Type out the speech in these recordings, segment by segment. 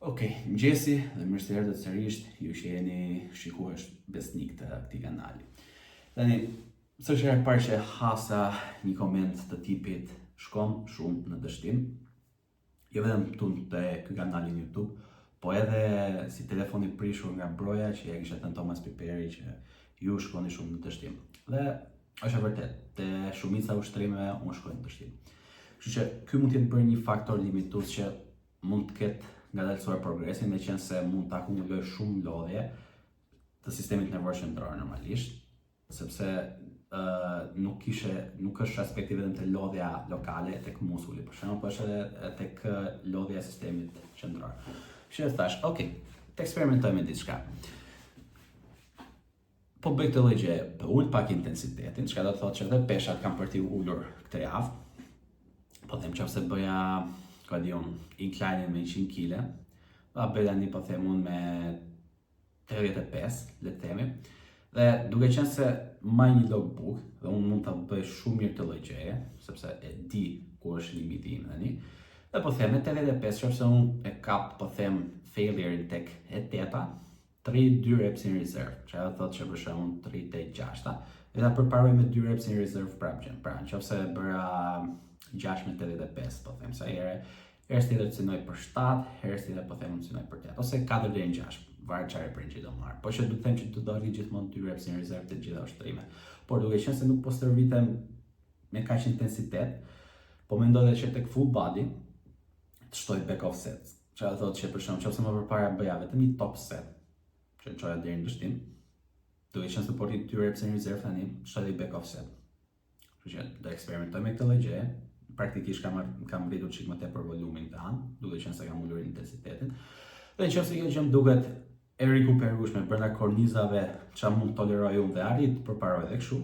Mëngjesi dhe mirë se erdhët sërish, ju që jeni shikues besnik të këtij kanali. Tani, s'është herë e parë që hasa një koment të tipit shkon shumë në dështim, jo vetëm këtu te ky kanali në YouTube, po edhe si telefoni prishur nga broja që ja kishte thënë Thomas Piperi që ju shkoni shumë në dështim. Dhe është e vërtet, te shumica ushtrimeve unë shkoj në dështim. Kështu që ky mund të jetë bërë një faktor limitues që mund të ketë ngadalësuar progresin, meqense mund ta akumuloj shumë lodhje të sistemit nervor qendror normalisht, sepse nuk është aspekti vetëm te lodhja lokale tek muskuli, për shembull, po është edhe tek lodhja e sistemit qendror. Kështu që thash, të eksperimentojmë diçka. Po bëj këtë lloj gjë, po ul pak intensitetin, çka do të thotë që edhe peshat kanë për t'i ulur këtë javë. Po them nëse bëja incline me 100 kg, a bëj tani po them unë me 85, le të themi. Dhe duke qenë se maj një logbook dhe unë mund ta bëj shumë mirë të lloj gjëje, sepse e di ku është limiti im tani. Dhe po them me 85, sepse unë e kap po them failure tek e 8-a, 3-2 reps in reserve, që do thotë që për shembull 3-8-6, dhe ta përparoj me 2 reps in reserve prapë. Pra, nëse bëra 6 me 85, po them sa herës tjetër të synoj për 7, herës tjetër po them të synoj për 8, ose 4 deri në 6, varet çfarë përgjigje do marr. Po që do të them që do të arrit gjithmonë 2 reps in reserve të gjitha ushtrimet. Por duke qenë se nuk po stërvitem me kaq intensitet, po mendoj që tek full body të shtoj back off sets. Çfarë do thotë që për shembull, nëse më përpara bëja vetëm një top set, që çoja deri në dështim, duke qenë se po rrit 2 reps in reserve tani, shtoj back off set. Kështu që do eksperimentoj me këtë lloj gjëje. Praktikisht kam rritur çik më tepër volumin të anë, duke qenë se kam ulur intensitetin. Dhe nëse kjo gjë më duket e rikuperueshme brenda kornizave, çfarë mund toleroj unë dhe arrit të përparoj edhe kështu,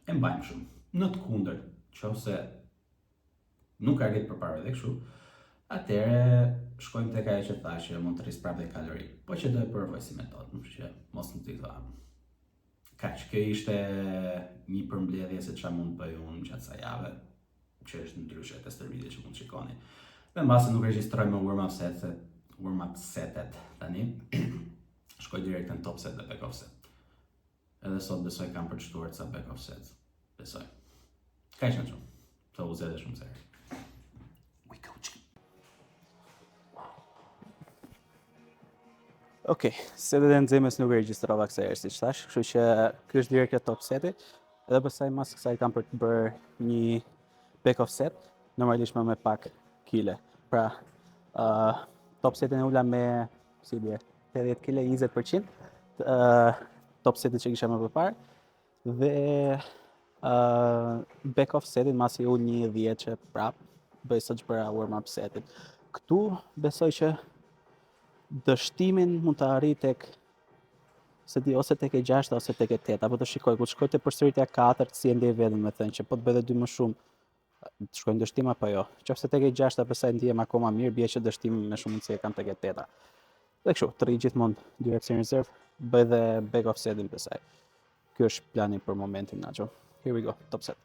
e mbajmë kështu. Në të kundërt, nëse nuk arrit të përparoj edhe kështu, atëherë shkojmë tek ajo që thash, që mund të rris prapë dhe kalori. Po që do e provoj si metodë, kështu që mos më thua. Kaq, kjo ishte një përmbledhje se çfarë mund të bëj unë gjatë kësaj jave, që është ndryshe te stërvitjet që mund të shikoni. Dhe mbase nuk regjistroj me warm-up setet tani, shkoj direkt në top set dhe back off set. Edhe sot besoj kam përshtuar ca back off sets. Besoj. Kaq në shumë. Të u zedhe shumë seri. We go. Se dhe nxemës nuk e regjistrova kësaj herë siç thash, kështu që ky është direkt top seti, edhe pastaj mas kësaj kam për të bërë një back off set, normalisht me pak kile. Pra, top setin e ula me 80 kg, 20%, top setin që kisha më përpara, dhe back off setin masi ul një 10 që prap bëj sa që bëra warm up setin. Këtu besoj që dështimin mund të arrij tek ose tek e 6 ose tek e 8, apo të shikoj ku shkoj te përsëritja 4, si e ndej veten, me thënë që po të bëj edhe 2 më shumë, të shkojnë dështim apo jo. Nëse tek e 6 pastaj ndihem akoma mirë, bie që dështimin me shumë mundësi e kam tek e 8. Dhe kështu, të rri gjithmonë 2 reps in reserve, bëj dhe back off setin pastaj. Ky është plani për momentin, Nacho. Here we go, top set.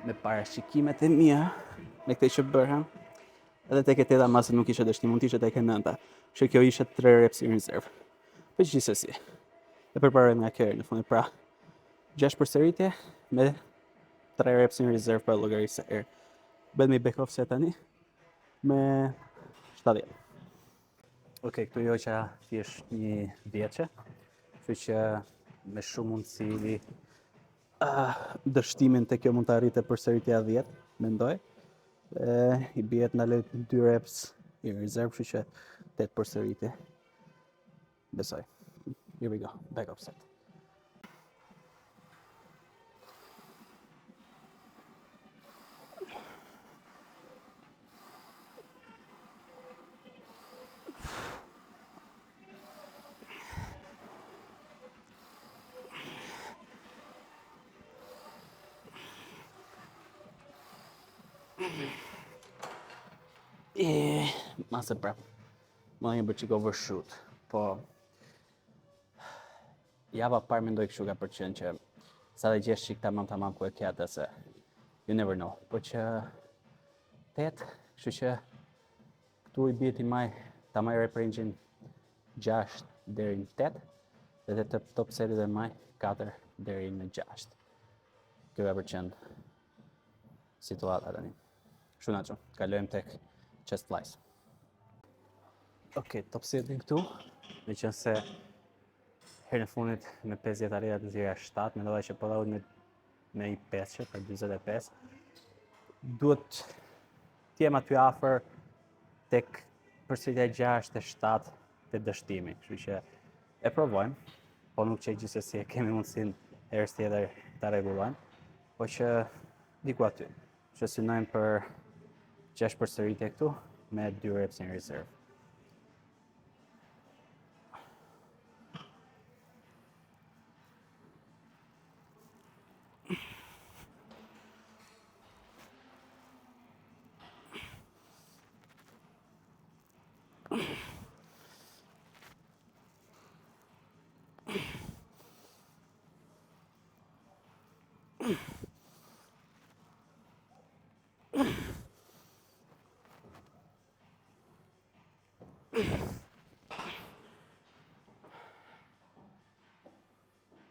Me parashikimet e mia, me këtë që bërëm, edhe tek e 8 masë nuk ishe dështim, mund t'ishe tek e 9, që kjo ishe 3 reps in reserve. Për gjithsesi, e përparojmë nga kjo herë në fund, pra 6 përsëritje me 3 reps in reserve për llogarisë herë. Bëhet me back off set tani me 70. Këtu jo që thjesht një 10, kështu që me shumë mundësi dështimin të kjo mund të arritë përsëritja 10, mendoj. I bjet në lejt 2 reps i reserve, kështu që 8 përsëritje. Besoj. Here we go, back off set. Mase prap. Më një bërë qik overshoot. Po java parë mendoj kështu ka përqenë që sa dhe gjesh qik tamam ku e kjata se you never know. Po që 8, kështu që këtu i bie ta maj reprange-in 6 deri në 8 dhe të top seti dhe maj 4 deri në 6. Kjo ka përqenë situata tani. Kështu na që, kalojmë tek chest flies. Ok, top setin këtu, me qenë se herë në fundit me 5 jetarija të zira 7, mendova që po dhaut me i 5 për 25. Duhet t'jem aty afër tek përsëritja 6 e 7 të dështimi, kështu që e provojmë, po nuk që gjithsesi e kemi mundësinë herës tjetër ta rregullojmë, po që diku aty, që synojmë për 6 përsëritje këtu me 2 reps in reserve.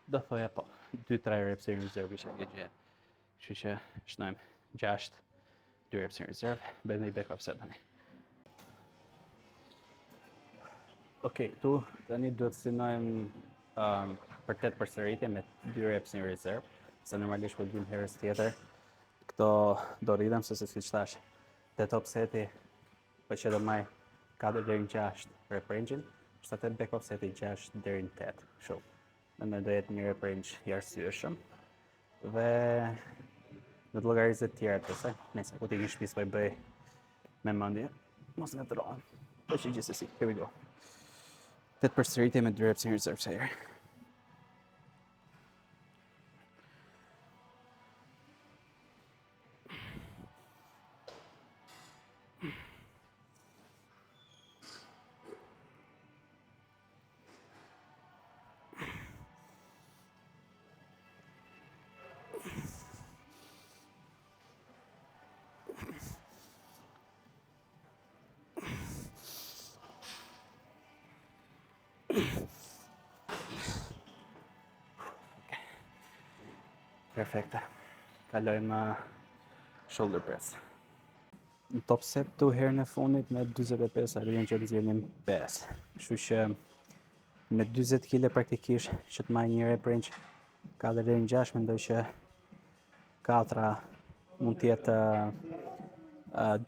Do thoja po, 2-3 reps in reserve isha kjo gjë. Kështu që shnojmë 6, 2 reps in reserve, bëjmë një back offset tani. Ok, tu tani duhet synojmë për 8 përsëritje me 2 reps in reserve, se normalisht kur bëjmë herës tjetër, këto do rridhem se siç thash, te top seti po që do maj 4 deri në 6 reprange-in, është atë back offseti 6 deri në 8, kështu. Mendoj do jetë një reprange i arsyeshëm dhe do të llogarizet të tjera të saj. Nëse ku ti ke shtëpisë po i bëj me mendje, mos ngatrohem. Po që gjithsesi, here we go. 8 përsëritje me 2 reps in reserve sa herë. Perfekte. Kalojmë shoulder press. Në top set tu herën e fundit me 45 arrijën që të zgjedhnim 5. Kështu që me 40 kg praktikisht që të marr një reprange 4 deri në 6, mendoj që 4 mund të jetë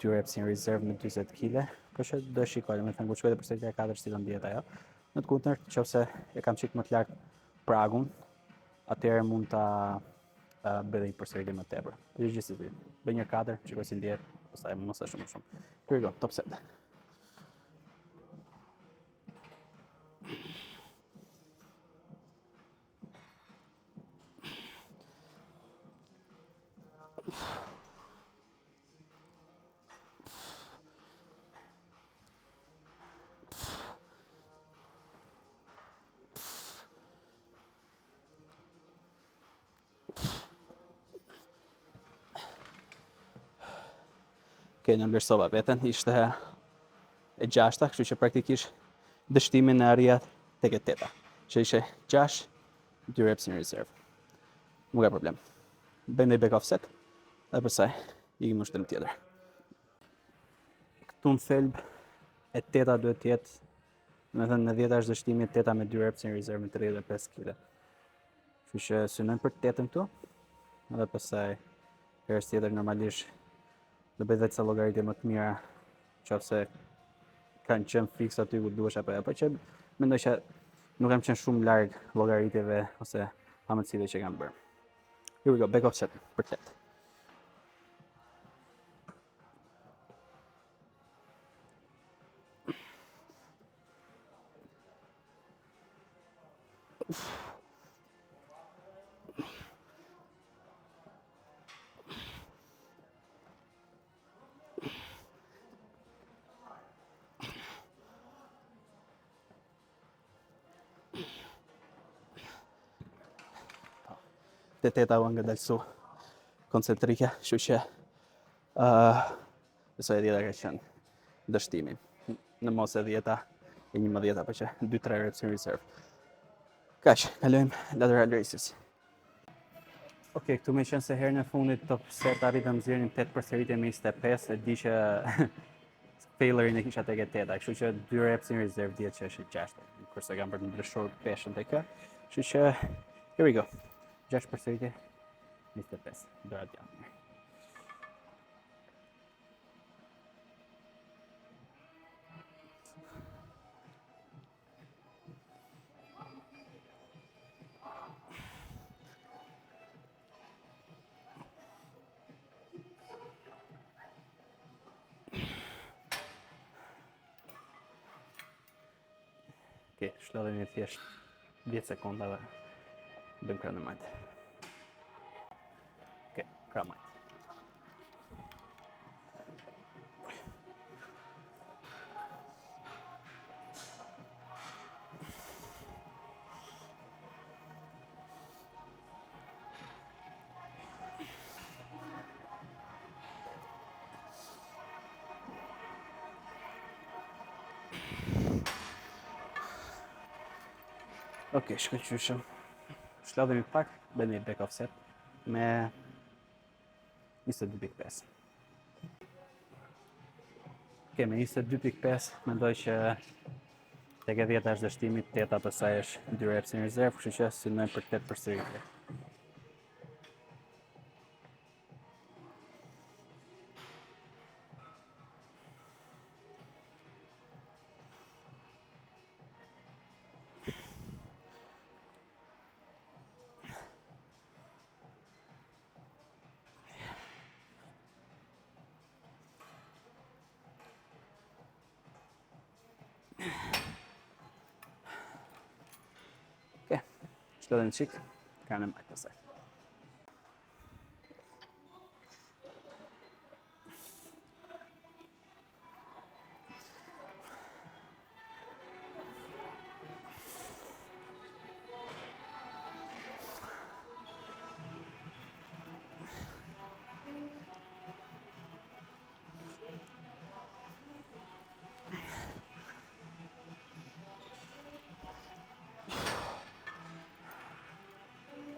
2 reps in reserve me 40 kg. Po që do shikoj, me thënë kur shkoj te përsëritja 4 si do ndihet ajo. Në të kundërt, nëse e kam çik më të lart pragun, atëherë mund ta bëj një përsëritje më tepër. Gjithsesi, bëj një 4, shikoj si ndihet, pastaj mos është shumë. Here we go, top set. Ok, në vlerësova veten, ishte e 6-ta, kështu që praktikisht dështimin e arrija tek e 8-ta, që ishte 6, 2 reps in reserve. Nuk ka problem. Bëjmë një back offset, dhe pastaj ikim në shtrim tjetër. Këtu në thelb e 8-ta duhet të jetë, me thënë në 10-ta është dështimi e 8-ta me 2 reps in reserve me 35 kg. Kështu që synojmë për 8-ën këtu, dhe pastaj herës tjetër normalisht do bëj vetë sa llogaritje më të mira, nëse kanë qenë fiks aty ku duhesh apo jo, po që mendoj që nuk kam qenë shumë larg llogaritjeve ose pamësive që kam bërë. Here we go, back offset për 8. të teta u nga dalësu koncentrike, kështu që besoj e 10 ka qenë dështimi. Në mos e 10 e 11 për që 2-3 reps në reserve. Kaq, kalojmë lateral raises. Okej, këtu me qenë se herën e fundit top set arritëm zgjerin 8 përsëritje me 25, e di që failerin e kisha tek e 8, kështu që 2 reps në reserve dihet që është 6, kurse kam për të ndryshuar peshën tek kjo. Kështu që here we go. 6 përsëritje 25, dorat janë. Okej, shlodhemi thjesht 10 sekonda dhe bëjmë krahë në majtë. Okej, krahë majtë. Okej, shkëlqyshëm. Shlodhemi pak, bëjmë një back offset me 22.5. Okej, me 22.5 mendoj që tek e 10 është dështimi, 8 pastaj është 2 reps në reserve, kështu që synojmë për 8 përsëritje. Okej, shlodhemi qik, kanë në majtë pastaj.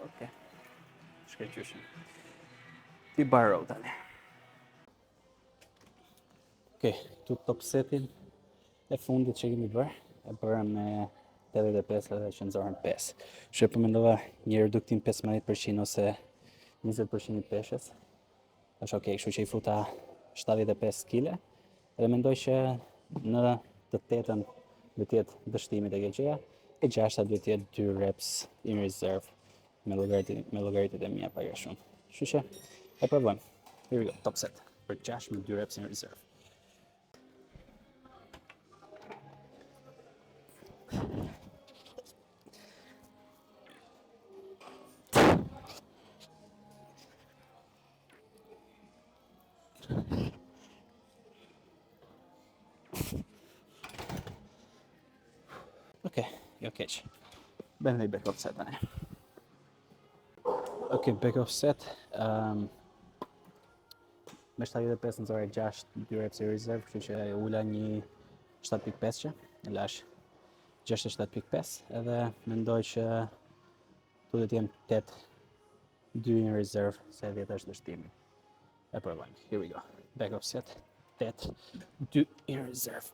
Okej, shkëlqyshëm. Ti bar row tani. Okej, këtu top setin e fundit që kemi bërë, e bërë me 85 dhe qëndzohen 5. Që përmendova një reduktim 15% ose 20% i peshës. Është okej, kështu që i futa 75 kg. Dhe mendoj që në të 8-ën do të jetë dështimi tek e gjëja, e 6-ta do të jetë 2 reps in reserve me llogaritë e mia pak a shumë. Kështu që e provojmë. Here we go, top set për 6 me 2 reps in reserve. Okej, jo keq. Bëjmë një back offset tani. Okej, back offset. Me 75 nëzore 6, 2 reps i reserve, kështu që ula një 7.5 që, e lash 67.5, edhe mendoj që tu dhe t'jem 8, 2 in reserve, se 10 është dështimi. E provojmë, here we go. Back offset, 8, 2 in reserve.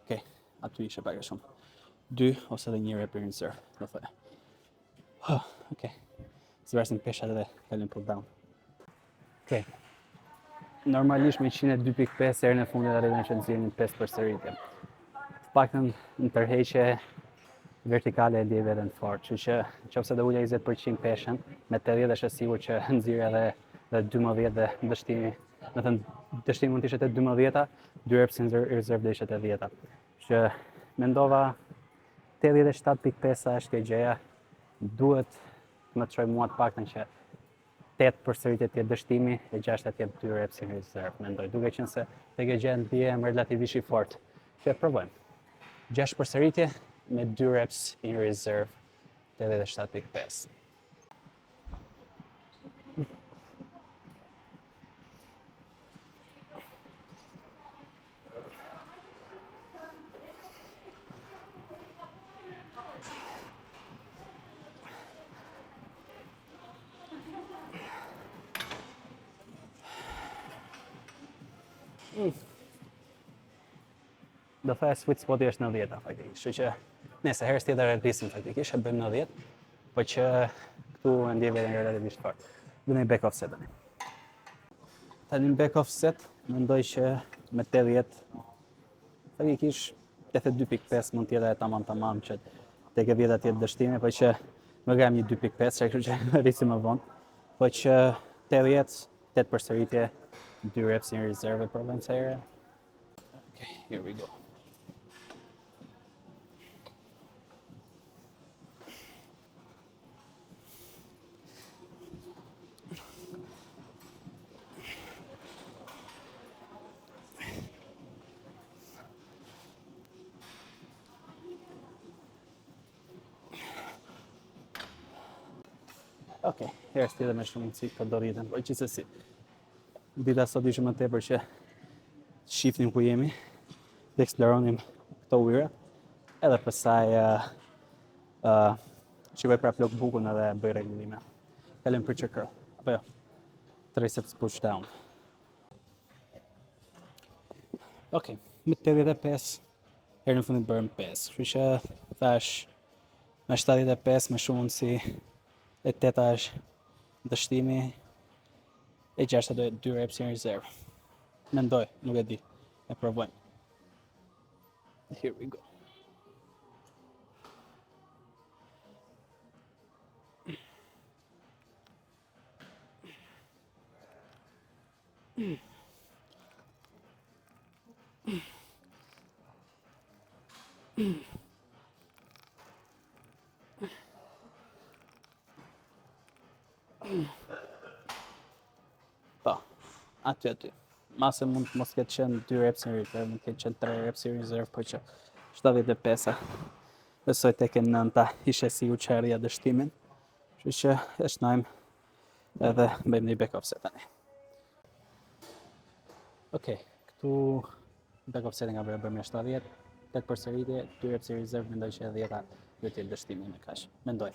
Okej, aty ishe pak a shumë. 2 ose edhe 1 rep in reserve, do thoya. Okej, zversin peshat edhe kalojmë pull down. Okej, normalisht me 102.5 herën e fundit arritëm që nxjerrim 5 përsëritje. Të paktën në tërheqje vertikale e ndjej veten fort, kështu që nëse do ulja 20% peshën, me 80 është e sigurt që nxjerrja edhe 12 dhe dështimi. Do të thënë dështimi mund të ishte te 12-a, 2 reps in reserve do ishte te 10-a. që mendova 87.5 është kjo gjëja, duhet më të çoj mua të paktën që 8 përsëritje të jetë dështimi e 6 të jetë 2 reps in reserve, mendoj, duke qenë se te kjo gjë ndihem relativisht i fortë. Që provojmë. 6 përsëritje me 2 reps in reserve, 87.5. Do thaj sweet spoti është 90 faktikisht, kështu që nëse herës tjetër e rrisim faktikisht, e bëjmë 90, po që këtu e ndjej veten relativisht fort. Bëjmë back off set tani. Tani në back off set, mendoj që me 80 faktikisht 82.5 mund t'jetë tamam që tek e 10 jetë dështimi, po që më gam një 2.5, kështu që rrisim më vonë. Po që 80, 8 përsëritje, 2 reps in reserve për vend herë. Okay, here we go. Okej, herës tjetër me shumë mundësi po do rritem, po gjithsesi. Dita sot ishte më tepër që shifnim ku jemi, të eksploronim këto ujëra, edhe pastaj shikoj prap lok bukun edhe bëj rregullime. Kalojmë për check curl, apo jo? Triceps push down. Okej, me 85 herë në fundit bërëm 5, kështu që thash me 75 me shumë mundësi. E 8 është dështimi, e 6 do jetë 2 reps in reserve. Mendoj, nuk e di, e provojmë. Here we go. Po, aty. Mase mund mos ketë qenë 2 reps in reserve, mund ketë qenë 3 reps in reserve, po që 75-a, besoj tek e 9-ta ishe si u që arria dështimin, kështu që e shnojmë edhe bëjmë një back off set tani. Okej, këtu back off set nga bërë me 70, 8 përsëritje, 2 reps in reserve, mendoj që e 10-ta do të jetë dështimi me kaq. Mendoj.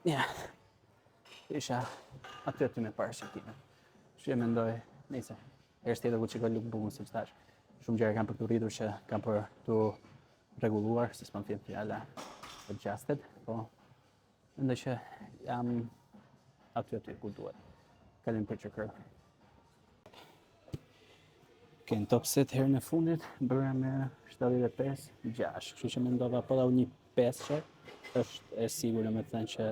Ja, isha aty me parashikime. Që e mendoj, nëse herës tjetër ku qikoj luk bukun, si që thash, shumë gjëra kam për të rritur që kam për të rregulluar, se s'pam thënë fjala adjusted, po mendoj që jam aty ku duhet. Kalim për check curl. Okej, në top set herën e fundit bëra me 75, 6, kështu që mendova po dau një 5 që është e sigurt me të thënë që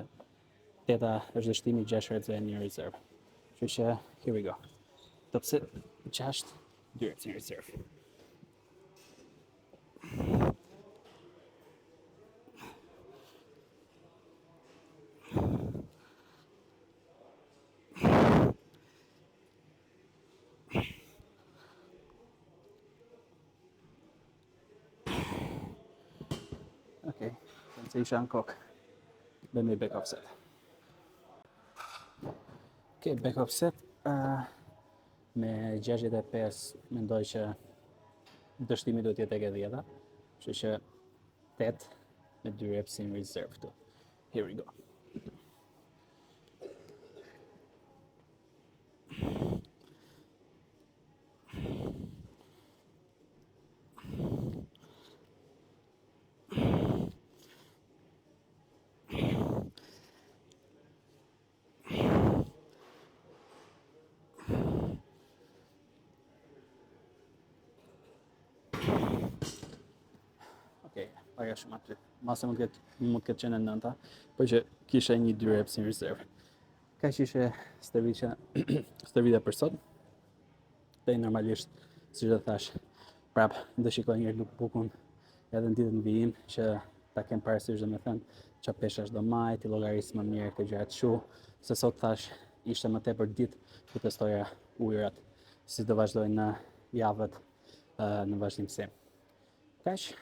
8-ta është dështimi, 6 reps e një reserve. Kështu që here we go. Top set 6, 2 reps in reserve. Okej, se isha në kokë. Bëjmë një back off set. Okej, back off set. Me 65 mendoj që dështimi do t'jetë tek e 10-ta. Kështu që 8 me 2 reps in reserve këtu. Here we go. Okej, paga shumë aty. Masa mund të ketë qenë e 9-ta, po që kisha 1-2 reps në rezervë. Kaq ishte stërvitja për sot. Dhe normalisht, siç e thash, prap do shikoj një lookbookun edhe në ditën vijim që ta kem parasysh domethënë çfarë peshash do maj, ti llogaris më mirë këtë gjëra kështu, se sot thash ishte më tepër ditë ku testoja ujërat, si do vazhdoj në javët në vazhdimsi. Kaq,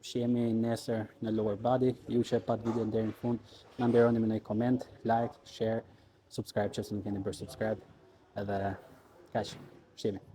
shihemi nesër në lower body. Ju që e pat videon deri në fund, na nderoni me një koment, like, share, subscribe që se nuk keni bërë subscribe. Edhe kaq, shihemi.